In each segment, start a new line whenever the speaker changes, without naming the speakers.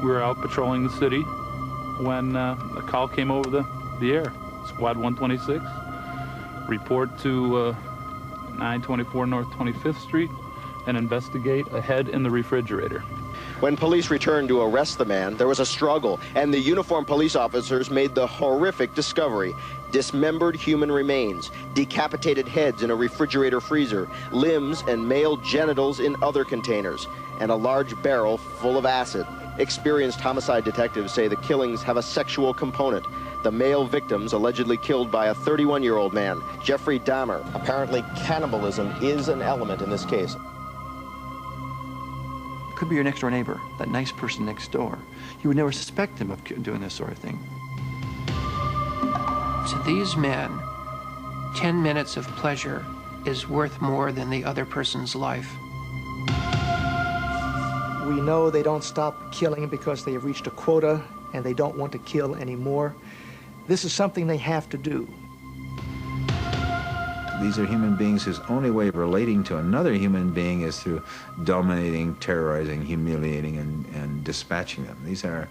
were out patrolling the city when a call came over the air. Squad 126, report to 924 North 25th Street and investigate a head in the refrigerator.
When police returned to arrest the man, there was a struggle, and the uniformed police officers made the horrific discovery: dismembered human remains, decapitated heads in a refrigerator freezer, limbs and male genitals in other containers, and a large barrel full of acid. Experienced homicide detectives say the killings have a sexual component. The male victims allegedly killed by a 31-year-old man, Jeffrey Dahmer. Apparently, cannibalism is an element in this case.
Could be your next-door neighbor, that nice person next door. You would never suspect him of doing this sort of thing.
To these men, 10 minutes of pleasure is worth more than the other person's life.
We know they don't stop killing because they have reached a quota and they don't want to kill anymore. This is something they have to do.
These are human beings whose only way of relating to another human being is through dominating, terrorizing, humiliating, and dispatching them. These are,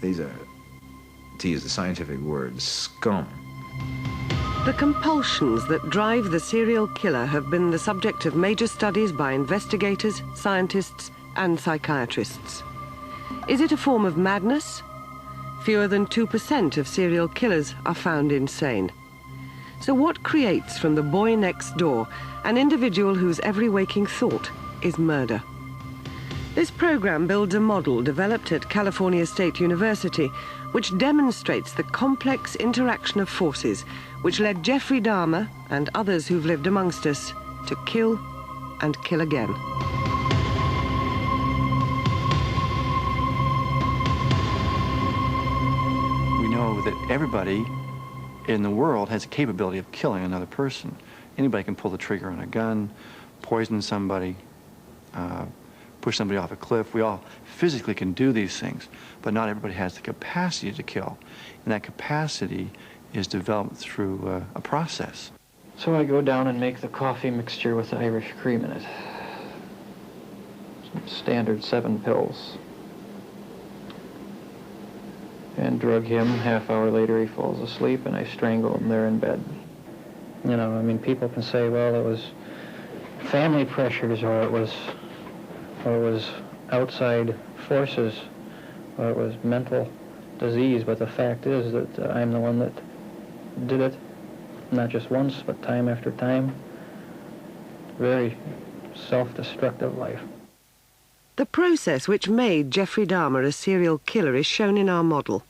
to use the scientific word, scum.
The compulsions that drive the serial killer have been the subject of major studies by investigators, scientists, and psychiatrists. Is it a form of madness? Fewer than 2% of serial killers are found insane. So what creates from the boy next door an individual whose every waking thought is murder? This program builds a model developed at California State University which demonstrates the complex interaction of forces which led Jeffrey Dahmer and others who've lived amongst us to kill and kill again.
We know that everybody in the world has a capability of killing another person. Anybody can pull the trigger on a gun, poison somebody, push somebody off a cliff. We all physically can do these things, but not everybody has the capacity to kill. And that capacity is developed through a process.
So I go down and make the coffee mixture with the Irish cream in it. Standard 7 pills. And drug him. Half hour later he falls asleep and I strangle him there in bed. You know, I mean, people can say, well, it was family pressures or it was outside forces or it was mental disease, but the fact is that I'm the one that did it, not just once, but time after time. Very self-destructive life.
The process which made Jeffrey Dahmer a serial killer is shown in our model.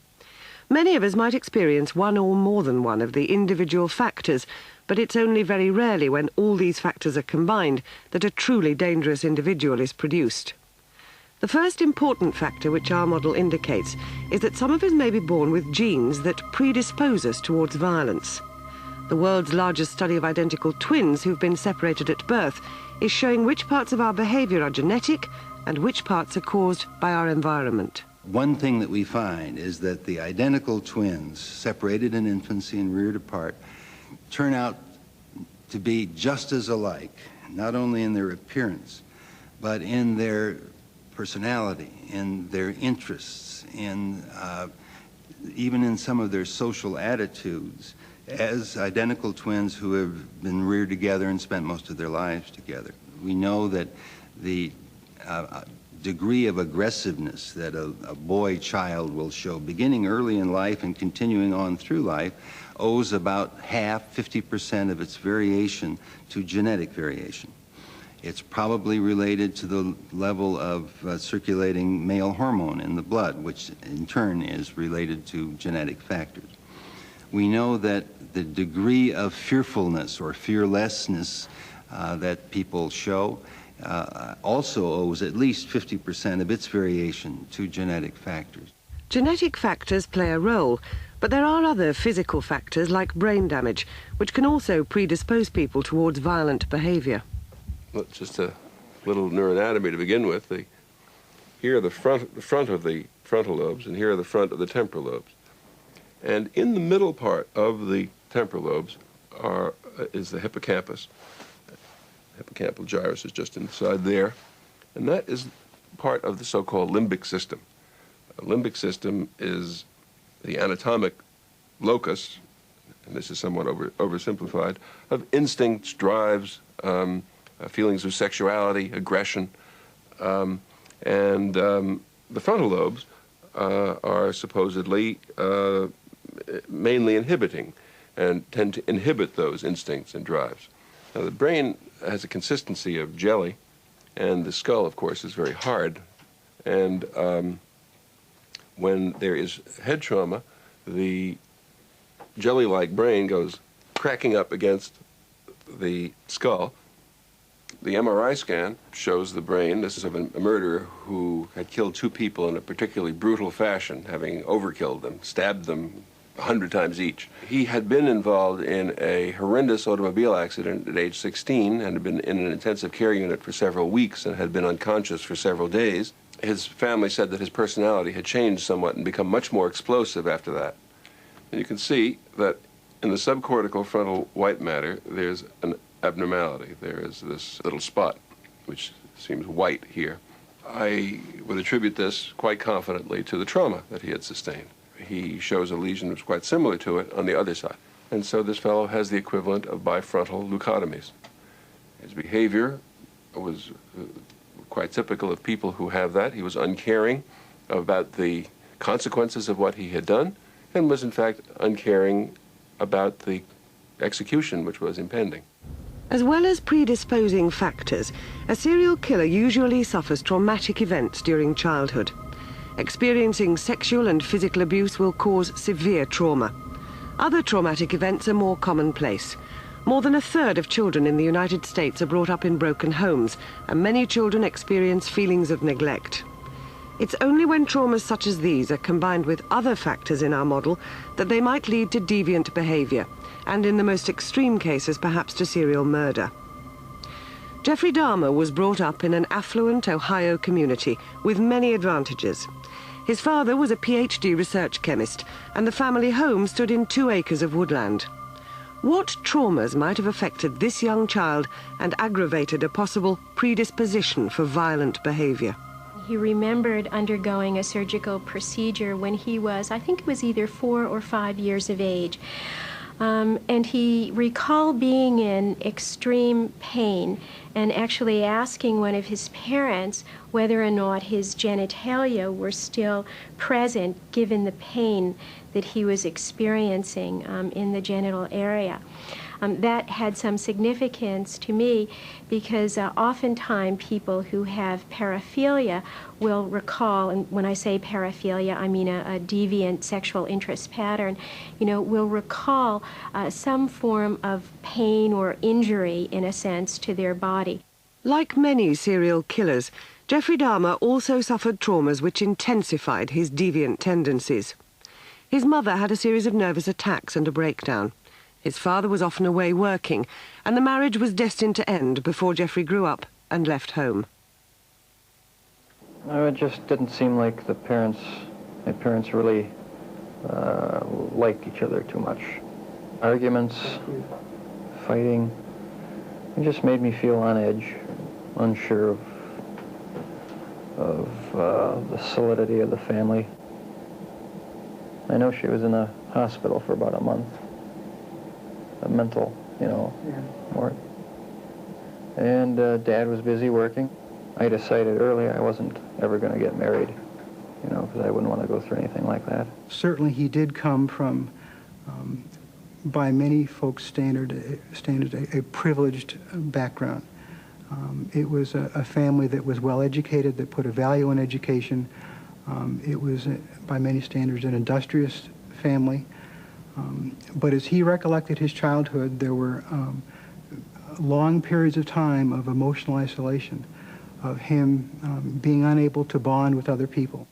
Many of us might experience one or more than one of the individual factors, but it's only very rarely when all these factors are combined that a truly dangerous individual is produced. The first important factor which our model indicates is that some of us may be born with genes that predispose us towards violence. The world's largest study of identical twins who've been separated at birth is showing which parts of our behavior are genetic and which parts are caused by our environment.
One thing that we find is that the identical twins, separated in infancy and reared apart, turn out to be just as alike, not only in their appearance, but in their personality, in their interests, in even in some of their social attitudes, as identical twins who have been reared together and spent most of their lives together. We know that the degree of aggressiveness that a boy child will show beginning early in life and continuing on through life owes about half, 50% of its variation to genetic variation. It's probably related to the level of circulating male hormone in the blood, which in turn is related to genetic factors. We know that the degree of fearfulness or fearlessness that people show also owes at least 50% of its variation to genetic factors.
Genetic factors play a role, but there are other physical factors like brain damage, which can also predispose people towards violent behavior.
Well, just a little neuroanatomy to begin with. Here are the front of the frontal lobes, and here are the front of the temporal lobes. And in the middle part of the temporal lobes is the hippocampus. Hippocampal gyrus is just inside there, and that is part of the so-called limbic system. limbic system is the anatomic locus, and this is somewhat oversimplified, of instincts, drives, feelings of sexuality, aggression, and the frontal lobes are supposedly mainly inhibiting and tend to inhibit those instincts and drives. Now, the brain has a consistency of jelly, and the skull, of course, is very hard. And when there is head trauma, the jelly-like brain goes cracking up against the skull. The MRI scan shows the brain. This is of a murderer who had killed 2 people in a particularly brutal fashion, having overkilled them, stabbed them 100 times each. He had been involved in a horrendous automobile accident at age 16 and had been in an intensive care unit for several weeks and had been unconscious for several days. His family said that his personality had changed somewhat and become much more explosive after that. And you can see that in the subcortical frontal white matter, there's an abnormality. There is this little spot, which seems white here. I would attribute this quite confidently to the trauma that he had sustained. He shows a lesion that's quite similar to it on the other side. And so this fellow has the equivalent of bifrontal leucotomies. His behavior was quite typical of people who have that. He was uncaring about the consequences of what he had done, and was in fact uncaring about the execution which was impending.
As well as predisposing factors, a serial killer usually suffers traumatic events during childhood. Experiencing sexual and physical abuse will cause severe trauma. Other traumatic events are more commonplace. More than 1/3 of children in the United States are brought up in broken homes, and many children experience feelings of neglect. It's only when traumas such as these are combined with other factors in our model that they might lead to deviant behavior, and in the most extreme cases, perhaps to serial murder. Jeffrey Dahmer was brought up in an affluent Ohio community with many advantages. His father was a PhD research chemist, and the family home stood in 2 acres of woodland. What traumas might have affected this young child and aggravated a possible predisposition for violent behavior?
He remembered undergoing a surgical procedure when he was, I think it was either 4 or 5 years of age. And he recalled being in extreme pain and actually asking one of his parents whether or not his genitalia were still present given the pain that he was experiencing in the genital area. That had some significance to me because oftentimes people who have paraphilia will recall, and when I say paraphilia, I mean a deviant sexual interest pattern, will recall some form of pain or injury, in a sense, to their body.
Like many serial killers, Jeffrey Dahmer also suffered traumas which intensified his deviant tendencies. His mother had a series of nervous attacks and a breakdown. His father was often away working, and the marriage was destined to end before Jeffrey grew up and left home.
No, it just didn't seem like my parents really liked each other too much. Arguments, fighting, it just made me feel on edge, unsure of the solidity of the family. I know she was in the hospital for about a month. A mental, ward. And Dad was busy working. I decided early I wasn't ever going to get married, because I wouldn't want to go through anything like that.
Certainly he did come from, by many folks' standards, a privileged background. It was a family that was well educated, that put a value on education. It was, by many standards, an industrious family. But as he recollected his childhood, there were long periods of time of emotional isolation, of him being unable to bond with other people.